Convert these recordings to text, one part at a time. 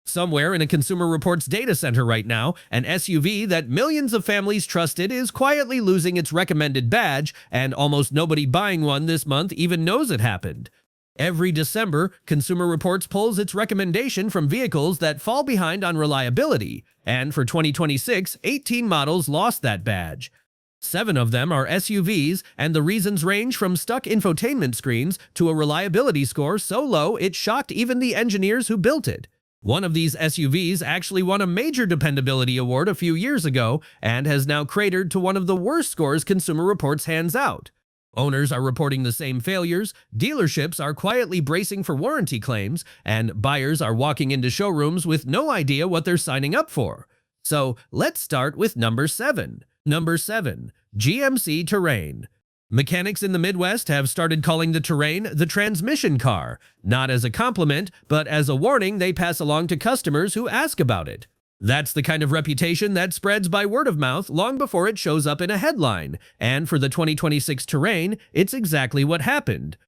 Somewhere in a Consumer Reports data center right now, an SUV that millions of families trusted is quietly losing its recommended badge, and almost nobody buying one this month even knows it happened. Every December, Consumer Reports pulls its recommendation from vehicles that fall behind on reliability, and for 2026, 18 models lost that badge. 7 of them are SUVs, and the reasons range from stuck infotainment screens to a reliability score so low it shocked even the engineers who built it. One of these SUVs actually won a major dependability award a few years ago and has now cratered to one of the worst scores Consumer Reports hands out. Owners are reporting the same failures, dealerships are quietly bracing for warranty claims, and buyers are walking into showrooms with no idea what they're signing up for. So let's start with number 7. Number 7. GMC Terrain. Mechanics in the Midwest have started calling the Terrain the transmission car, not as a compliment, but as a warning they pass along to customers who ask about it. That's the kind of reputation that spreads by word of mouth long before it shows up in a headline, and for the 2026 Terrain, it's exactly what happened.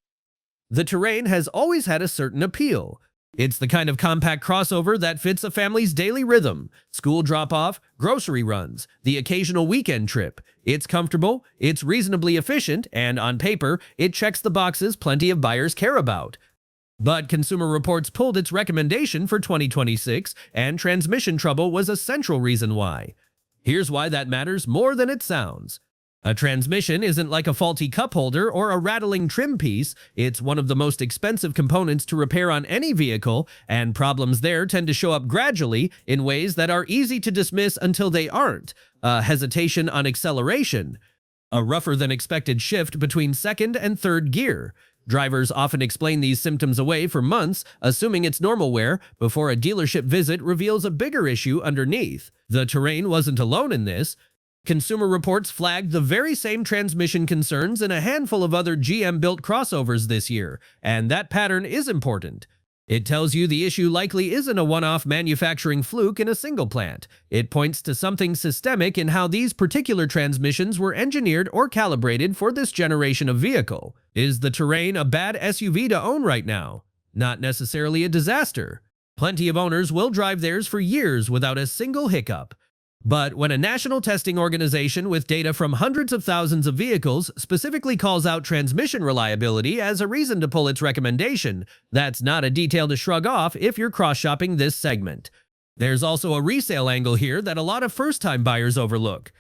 The Terrain has always had a certain appeal. It's the kind of compact crossover that fits a family's daily rhythm: school drop-off, grocery runs, the occasional weekend trip. It's comfortable, it's reasonably efficient, and on paper, it checks the boxes plenty of buyers care about. But Consumer Reports pulled its recommendation for 2026, and transmission trouble was a central reason why. Here's why that matters more than it sounds. A transmission isn't like a faulty cup holder or a rattling trim piece. It's one of the most expensive components to repair on any vehicle, and problems there tend to show up gradually in ways that are easy to dismiss until they aren't. Hesitation on acceleration, a rougher than expected shift between second and third gear. Drivers often explain these symptoms away for months, assuming it's normal wear, before a dealership visit reveals a bigger issue underneath. The Terrain wasn't alone in this. Consumer Reports flagged the very same transmission concerns in a handful of other GM-built crossovers this year, and that pattern is important. It tells you the issue likely isn't a one-off manufacturing fluke in a single plant. It points to something systemic in how these particular transmissions were engineered or calibrated for this generation of vehicle. Is the Terrain a bad SUV to own right now? Not necessarily a disaster. Plenty of owners will drive theirs for years without a single hiccup. But when a national testing organization with data from hundreds of thousands of vehicles specifically calls out transmission reliability as a reason to pull its recommendation, that's not a detail to shrug off if you're cross-shopping this segment. There's also a resale angle here that a lot of first-time buyers overlook.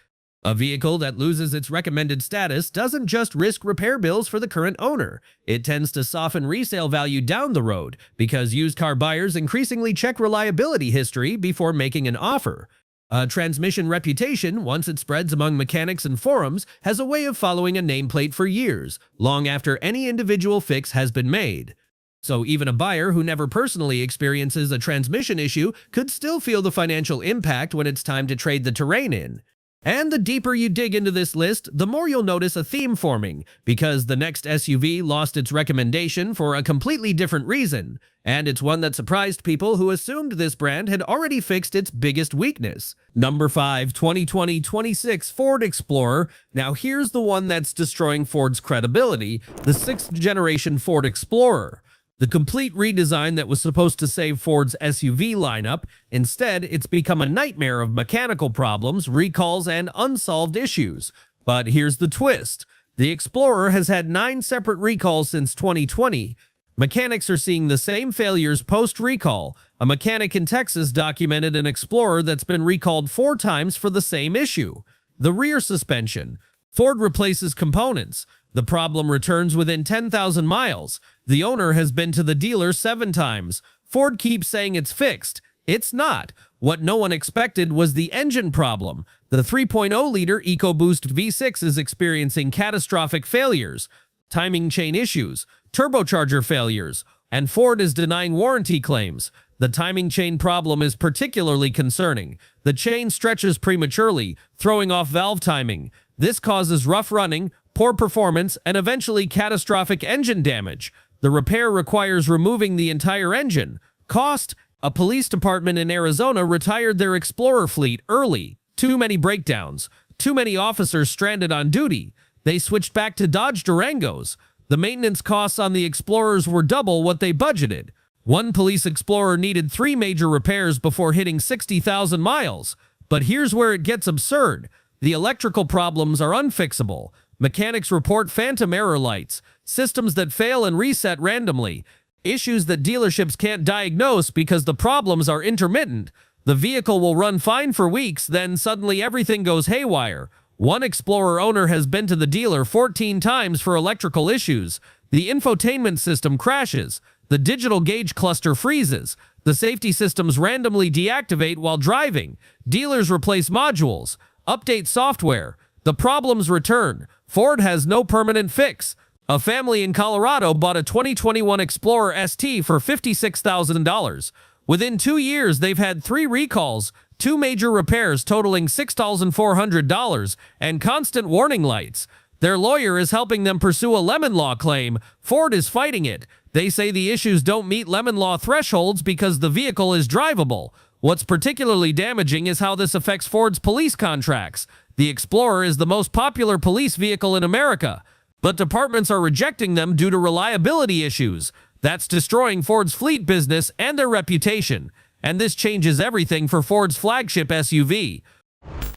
A vehicle that loses its recommended status doesn't just risk repair bills for the current owner. It tends to soften resale value down the road because used car buyers increasingly check reliability history before making an offer. A transmission reputation, once it spreads among mechanics and forums, has a way of following a nameplate for years, long after any individual fix has been made. So even a buyer who never personally experiences a transmission issue could still feel the financial impact when it's time to trade the Terrain in. And the deeper you dig into this list, the more you'll notice a theme forming, because the next SUV lost its recommendation for a completely different reason, and it's one that surprised people who assumed this brand had already fixed its biggest weakness. Number 5, 2020-26 Ford Explorer. Now here's the one that's destroying Ford's credibility, the 6th generation Ford Explorer. The complete redesign that was supposed to save Ford's SUV lineup. Instead, it's become a nightmare of mechanical problems, recalls, and unsolved issues. But here's the twist. The Explorer has had 9 separate recalls since 2020. Mechanics are seeing the same failures post-recall. A mechanic in Texas documented an Explorer that's been recalled 4 times for the same issue. The rear suspension. Ford replaces components. The problem returns within 10,000 miles. The owner has been to the dealer 7 times. Ford keeps saying it's fixed. It's not. What no one expected was the engine problem. The 3.0-liter EcoBoost V6 is experiencing catastrophic failures, timing chain issues, turbocharger failures, and Ford is denying warranty claims. The timing chain problem is particularly concerning. The chain stretches prematurely, throwing off valve timing. This causes rough running, poor performance, and eventually catastrophic engine damage. The repair requires removing the entire engine. Cost: a police department in Arizona retired their Explorer fleet early. Too many breakdowns. Too many officers stranded on duty. They switched back to Dodge Durangos. The maintenance costs on the Explorers were double what they budgeted. One police Explorer needed 3 major repairs before hitting 60,000 miles. But here's where it gets absurd. The electrical problems are unfixable. Mechanics report phantom error lights, systems that fail and reset randomly, issues that dealerships can't diagnose because the problems are intermittent. The vehicle will run fine for weeks, then suddenly everything goes haywire. One Explorer owner has been to the dealer 14 times for electrical issues. The infotainment system crashes. The digital gauge cluster freezes. The safety systems randomly deactivate while driving. Dealers replace modules, update software. The problems return. Ford has no permanent fix. A family in Colorado bought a 2021 Explorer ST for $56,000. Within 2 years, they've had 3 recalls, 2 major repairs totaling $6,400, and constant warning lights. Their lawyer is helping them pursue a lemon law claim. Ford is fighting it. They say the issues don't meet lemon law thresholds because the vehicle is drivable. What's particularly damaging is how this affects Ford's police contracts. The Explorer is the most popular police vehicle in America, but departments are rejecting them due to reliability issues. That's destroying Ford's fleet business and their reputation. And this changes everything for Ford's flagship SUV.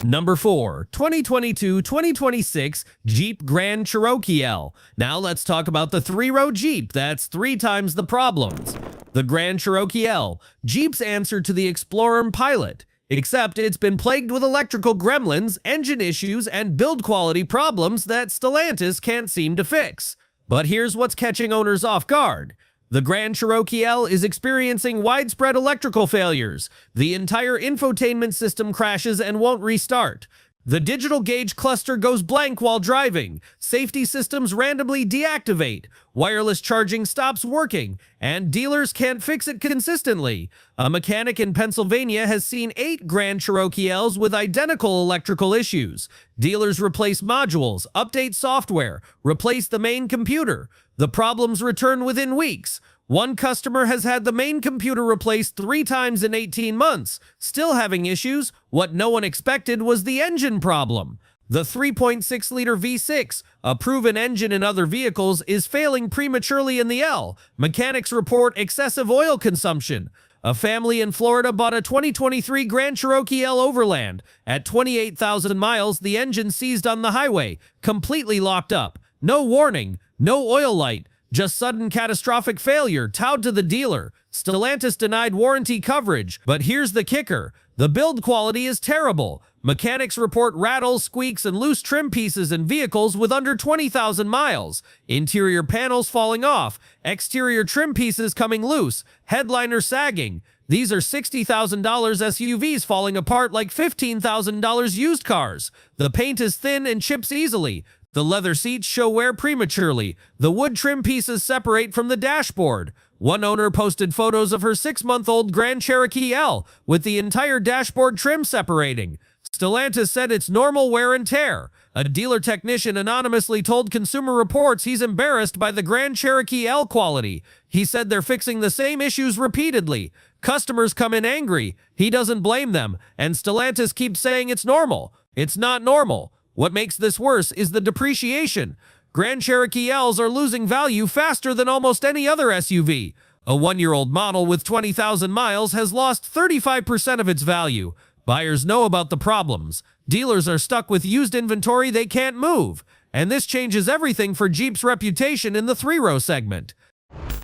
Number 4. 2022-2026 Jeep Grand Cherokee L. Now let's talk about the 3-row Jeep that's 3 times the problems. The Grand Cherokee L, Jeep's answer to the Explorer and Pilot. Except it's been plagued with electrical gremlins, engine issues, and build quality problems that Stellantis can't seem to fix. But here's what's catching owners off guard. The Grand Cherokee L is experiencing widespread electrical failures. The entire infotainment system crashes and won't restart. The digital gauge cluster goes blank while driving. Safety systems randomly deactivate. Wireless charging stops working, and dealers can't fix it consistently. A mechanic in Pennsylvania has seen 8 Grand Cherokee Ls with identical electrical issues. Dealers replace modules, update software, replace the main computer. The problems return within weeks. One customer has had the main computer replaced 3 times in 18 months, still having issues. What no one expected was the engine problem. The 3.6-liter V6, a proven engine in other vehicles, is failing prematurely in the L. Mechanics report excessive oil consumption. A family in Florida bought a 2023 Grand Cherokee L Overland. At 28,000 miles, the engine seized on the highway, completely locked up. No warning, no oil light. Just sudden catastrophic failure, towed to the dealer. Stellantis denied warranty coverage, but here's the kicker. The build quality is terrible. Mechanics report rattles, squeaks, and loose trim pieces in vehicles with under 20,000 miles. Interior panels falling off, exterior trim pieces coming loose, headliner sagging. These are $60,000 SUVs falling apart like $15,000 used cars. The paint is thin and chips easily. The leather seats show wear prematurely. The wood trim pieces separate from the dashboard. One owner posted photos of her 6-month-old Grand Cherokee L with the entire dashboard trim separating. Stellantis said it's normal wear and tear. A dealer technician anonymously told Consumer Reports he's embarrassed by the Grand Cherokee L quality. He said they're fixing the same issues repeatedly. Customers come in angry. He doesn't blame them. And Stellantis keeps saying it's normal. It's not normal. What makes this worse is the depreciation. Grand Cherokee Ls are losing value faster than almost any other SUV. A 1-year-old model with 20,000 miles has lost 35% of its value. Buyers know about the problems. Dealers are stuck with used inventory they can't move. And this changes everything for Jeep's reputation in the 3-row segment.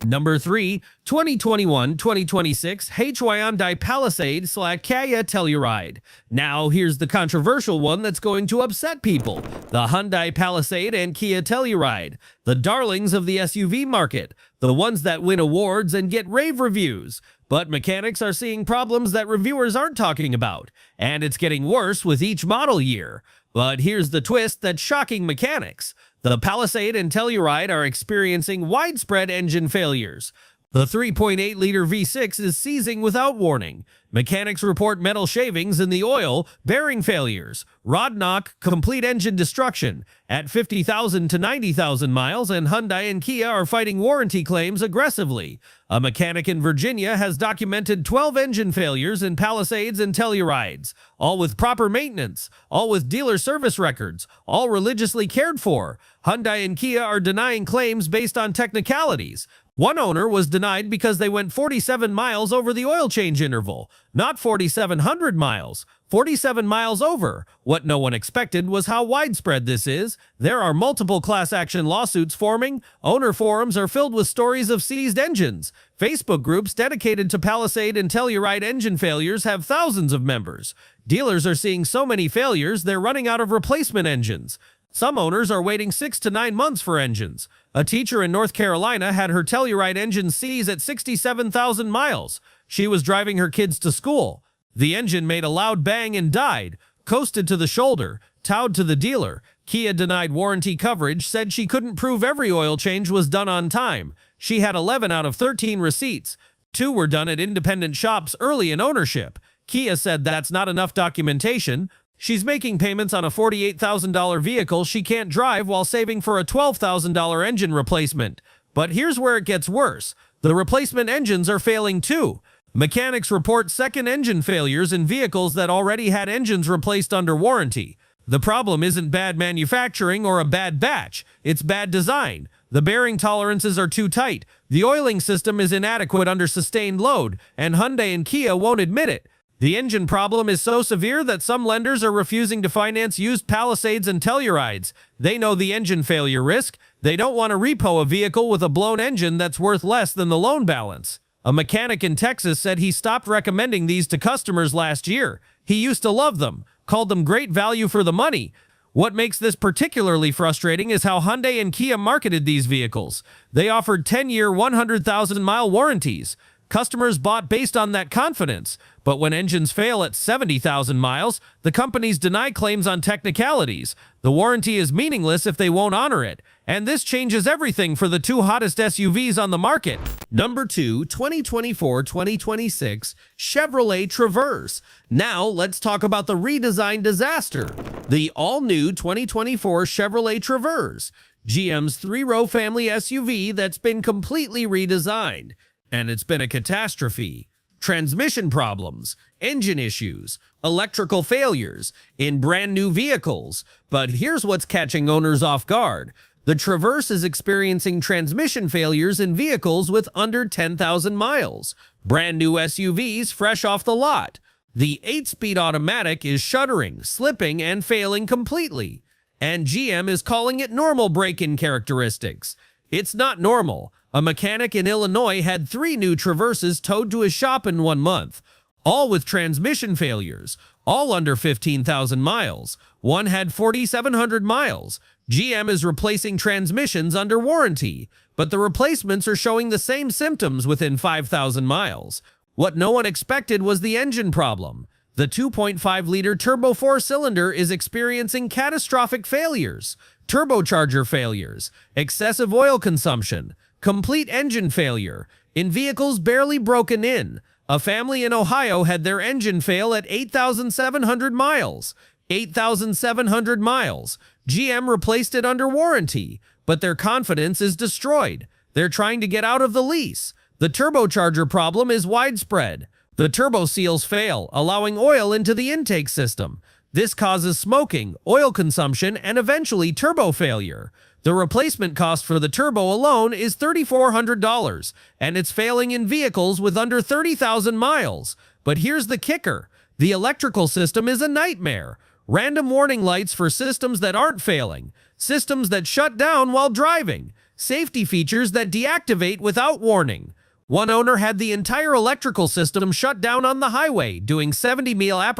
Number 3, 2021-2026 Hyundai Palisade/Kia Telluride. Now here's the controversial one that's going to upset people. The Hyundai Palisade and Kia Telluride, the darlings of the SUV market, the ones that win awards and get rave reviews. But mechanics are seeing problems that reviewers aren't talking about, and it's getting worse with each model year. But here's the twist that's shocking mechanics. The Palisade and Telluride are experiencing widespread engine failures. The 3.8-liter V6 is seizing without warning. Mechanics report metal shavings in the oil, bearing failures, rod knock, complete engine destruction. At 50,000 to 90,000 miles, and Hyundai and Kia are fighting warranty claims aggressively. A mechanic in Virginia has documented 12 engine failures in Palisades and Tellurides, all with proper maintenance, all with dealer service records, all religiously cared for. Hyundai and Kia are denying claims based on technicalities. One owner was denied because they went 47 miles over the oil change interval, not 4,700 miles, 47 miles over. What no one expected was how widespread this is. There are multiple class action lawsuits forming. Owner forums are filled with stories of seized engines. Facebook groups dedicated to Palisade and Telluride engine failures have thousands of members. Dealers are seeing so many failures, they're running out of replacement engines. Some owners are waiting 6 to 9 months for engines. A teacher in North Carolina had her Telluride engine seize at 67,000 miles. She was driving her kids to school. The engine made a loud bang and died, coasted to the shoulder, towed to the dealer. Kia denied warranty coverage, said she couldn't prove every oil change was done on time. She had 11 out of 13 receipts. 2 were done at independent shops early in ownership. Kia said that's not enough documentation. She's making payments on a $48,000 vehicle she can't drive while saving for a $12,000 engine replacement. But here's where it gets worse. The replacement engines are failing too. Mechanics report second engine failures in vehicles that already had engines replaced under warranty. The problem isn't bad manufacturing or a bad batch, it's bad design. The bearing tolerances are too tight, the oiling system is inadequate under sustained load, and Hyundai and Kia won't admit it. The engine problem is so severe that some lenders are refusing to finance used Palisades and Tellurides. They know the engine failure risk. They don't want to repo a vehicle with a blown engine that's worth less than the loan balance. A mechanic in Texas said he stopped recommending these to customers last year. He used to love them, called them great value for the money. What makes this particularly frustrating is how Hyundai and Kia marketed these vehicles. They offered 10-year, 100,000-mile warranties. Customers bought based on that confidence, but when engines fail at 70,000 miles, the companies deny claims on technicalities. The warranty is meaningless if they won't honor it, and this changes everything for the 2 hottest SUVs on the market. Number 2, 2024-2026 Chevrolet Traverse. Now let's talk about the redesign disaster. The all-new 2024 Chevrolet Traverse, GM's 3-row family SUV that's been completely redesigned. And it's been a catastrophe. Transmission problems, engine issues, electrical failures in brand new vehicles. But here's what's catching owners off guard. The Traverse is experiencing transmission failures in vehicles with under 10,000 miles. Brand new SUVs fresh off the lot. The 8-speed automatic is shuddering, slipping, and failing completely. And GM is calling it normal break-in characteristics. It's not normal. A mechanic in Illinois had 3 new Traverses towed to his shop in 1 month, all with transmission failures, all under 15,000 miles. One had 4,700 miles. GM is replacing transmissions under warranty, but the replacements are showing the same symptoms within 5,000 miles. What no one expected was the engine problem. The 2.5-liter turbo 4-cylinder is experiencing catastrophic failures, turbocharger failures, excessive oil consumption, complete engine failure, in vehicles barely broken in. A family in Ohio had their engine fail at 8,700 miles. 8,700 miles. GM replaced it under warranty, but their confidence is destroyed. They're trying to get out of the lease. The turbocharger problem is widespread. The turbo seals fail, allowing oil into the intake system. This causes smoking, oil consumption, and eventually turbo failure. The replacement cost for the turbo alone is $3,400, and it's failing in vehicles with under 30,000 miles. But here's the kicker. The electrical system is a nightmare. Random warning lights for systems that aren't failing. Systems that shut down while driving. Safety features that deactivate without warning. One owner had the entire electrical system shut down on the highway, doing 70 mAh.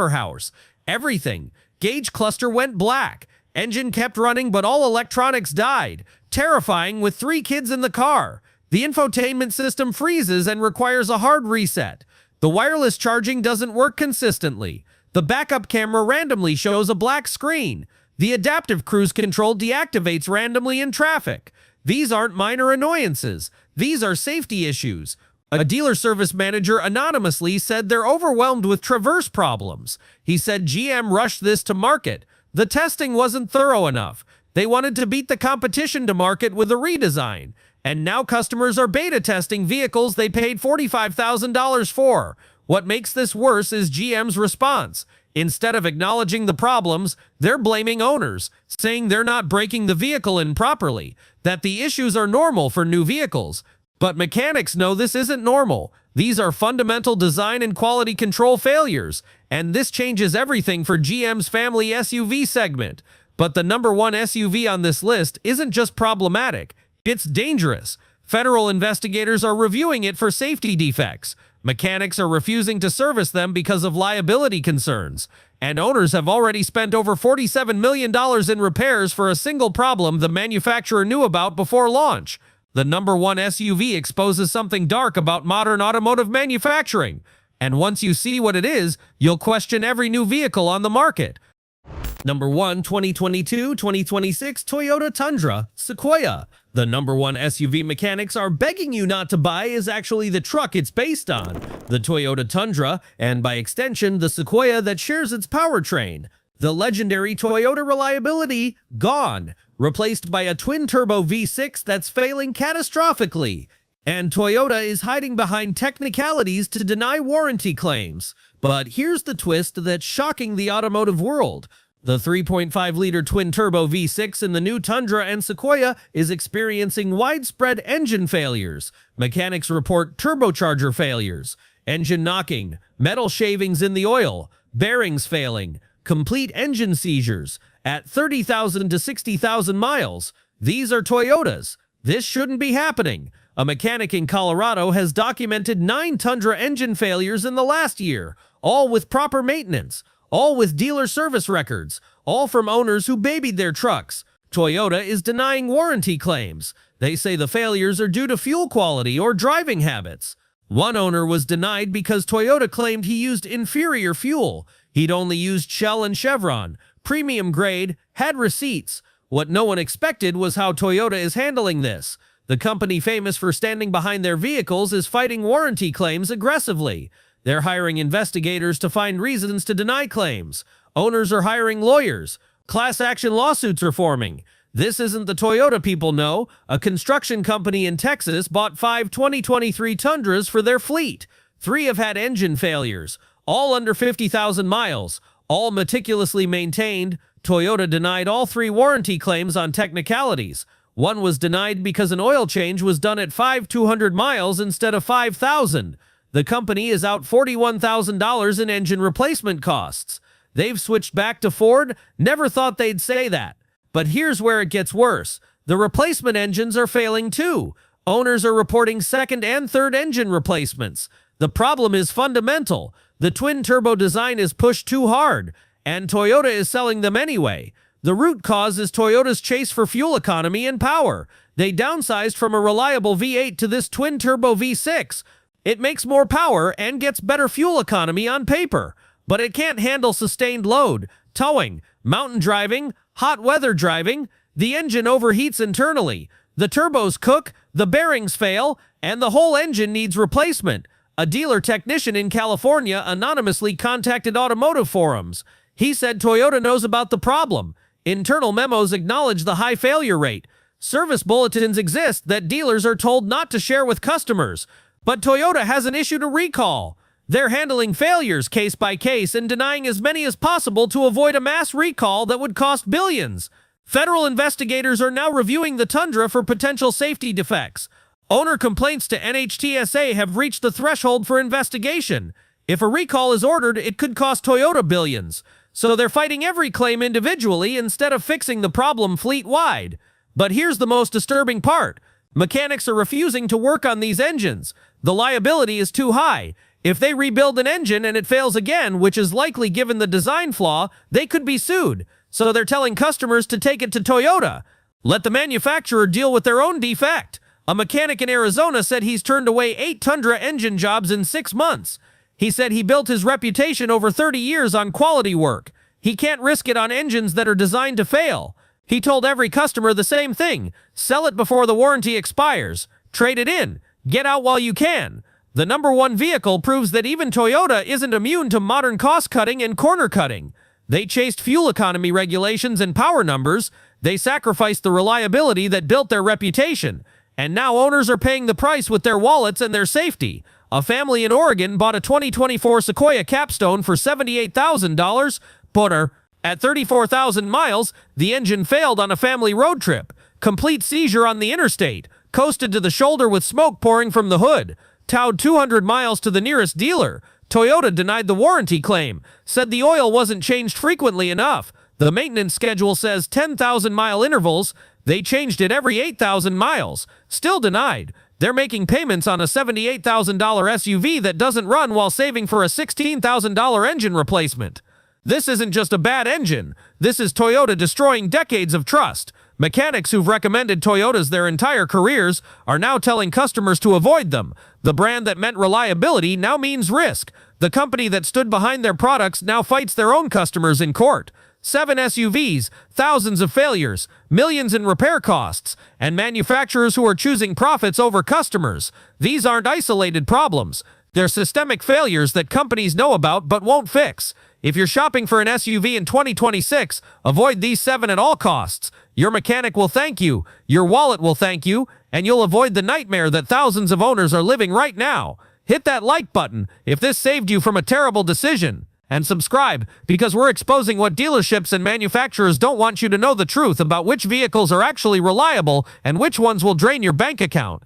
Everything. Gauge cluster went black. Engine kept running, but all electronics died. Terrifying with 3 kids in the car. The infotainment system freezes and requires a hard reset. The wireless charging doesn't work consistently. The backup camera randomly shows a black screen. The adaptive cruise control deactivates randomly in traffic. These aren't minor annoyances. These are safety issues. A dealer service manager anonymously said they're overwhelmed with Traverse problems. He said GM rushed this to market. The testing wasn't thorough enough. They wanted to beat the competition to market with a redesign. And now customers are beta testing vehicles they paid $45,000 for. What makes this worse is GM's response. Instead of acknowledging the problems, they're blaming owners, saying they're not breaking the vehicle in properly, that the issues are normal for new vehicles. But mechanics know this isn't normal. These are fundamental design and quality control failures, and this changes everything for GM's family SUV segment. But the number one SUV on this list isn't just problematic, it's dangerous. Federal investigators are reviewing it for safety defects. Mechanics are refusing to service them because of liability concerns. And owners have already spent over $47 million in repairs for a single problem the manufacturer knew about before launch. The number one SUV exposes something dark about modern automotive manufacturing. And once you see what it is, you'll question every new vehicle on the market. Number 1, 2022-2026 Toyota Tundra Sequoia. The number one SUV mechanics are begging you not to buy is actually the truck it's based on, the Toyota Tundra, and by extension, the Sequoia that shares its powertrain. The legendary Toyota reliability, gone, replaced by a twin-turbo V6 that's failing catastrophically. And Toyota is hiding behind technicalities to deny warranty claims. But here's the twist that's shocking the automotive world. The 3.5-liter twin-turbo V6 in the new Tundra and Sequoia is experiencing widespread engine failures. Mechanics report turbocharger failures, engine knocking, metal shavings in the oil, bearings failing, complete engine seizures at 30,000 to 60,000 miles. These are Toyotas. This shouldn't be happening. A mechanic in Colorado has documented 9 Tundra engine failures in the last year, all with proper maintenance. All with dealer service records, all from owners who babied their trucks. Toyota is denying warranty claims. They say the failures are due to fuel quality or driving habits. One owner was denied because Toyota claimed he used inferior fuel. He'd only used Shell and Chevron, premium grade, had receipts. What no one expected was how Toyota is handling this. The company famous for standing behind their vehicles is fighting warranty claims aggressively. They're hiring investigators to find reasons to deny claims. Owners are hiring lawyers. Class action lawsuits are forming. This isn't the Toyota people know. A construction company in Texas bought 5 2023 Tundras for their fleet. 3 have had engine failures, all under 50,000 miles, all meticulously maintained. Toyota denied all 3 warranty claims on technicalities. One was denied because an oil change was done at 5,200 miles instead of 5,000. The company is out $41,000 in engine replacement costs. They've switched back to Ford. Never thought they'd say that. But here's where it gets worse. The replacement engines are failing too. Owners are reporting second and third engine replacements. The problem is fundamental. The twin-turbo design is pushed too hard, and Toyota is selling them anyway. The root cause is Toyota's chase for fuel economy and power. They downsized from a reliable V8 to this twin-turbo V6. It makes more power and gets better fuel economy on paper, but it can't handle sustained load, towing, mountain driving, hot weather driving. The engine overheats internally, the turbos cook, the bearings fail, and the whole engine needs replacement. A dealer technician in California anonymously contacted automotive forums. He said Toyota knows about the problem. Internal memos acknowledge the high failure rate. Service bulletins exist that dealers are told not to share with customers. But Toyota hasn't issued a recall. They're handling failures case by case and denying as many as possible to avoid a mass recall that would cost billions. Federal investigators are now reviewing the Tundra for potential safety defects. Owner complaints to NHTSA have reached the threshold for investigation. If a recall is ordered, it could cost Toyota billions. So they're fighting every claim individually instead of fixing the problem fleet-wide. But here's the most disturbing part. Mechanics are refusing to work on these engines. The liability is too high. If they rebuild an engine and it fails again, which is likely given the design flaw, they could be sued. So they're telling customers to take it to Toyota. Let the manufacturer deal with their own defect. A mechanic in Arizona said he's turned away 8 Tundra engine jobs in 6 months. He said he built his reputation over 30 years on quality work. He can't risk it on engines that are designed to fail. He told every customer the same thing. Sell it before the warranty expires. Trade it in. Get out while you can. The number one vehicle proves that even Toyota isn't immune to modern cost-cutting and corner-cutting. They chased fuel economy regulations and power numbers. They sacrificed the reliability that built their reputation. And now owners are paying the price with their wallets and their safety. A family in Oregon bought a 2024 Sequoia Capstone for $78,000. At 34,000 miles, the engine failed on a family road trip. Complete seizure on the interstate. coasted to the shoulder with smoke pouring from the hood, towed 200 miles to the nearest dealer. Toyota denied the warranty claim, said the oil wasn't changed frequently enough. The maintenance schedule says 10,000-mile intervals. They changed it every 8,000 miles. Still denied. They're making payments on a $78,000 SUV that doesn't run while saving for a $16,000 engine replacement. This isn't just a bad engine. This is Toyota destroying decades of trust. Mechanics who've recommended Toyotas their entire careers are now telling customers to avoid them. The brand that meant reliability now means risk. The company that stood behind their products now fights their own customers in court. 7 SUVs, thousands of failures, millions in repair costs, and manufacturers who are choosing profits over customers. These aren't isolated problems. They're systemic failures that companies know about but won't fix. If you're shopping for an SUV in 2026, avoid these 7 at all costs. Your mechanic will thank you, your wallet will thank you, and you'll avoid the nightmare that thousands of owners are living right now. Hit that like button if this saved you from a terrible decision. And subscribe, because we're exposing what dealerships and manufacturers don't want you to know, the truth about which vehicles are actually reliable and which ones will drain your bank account.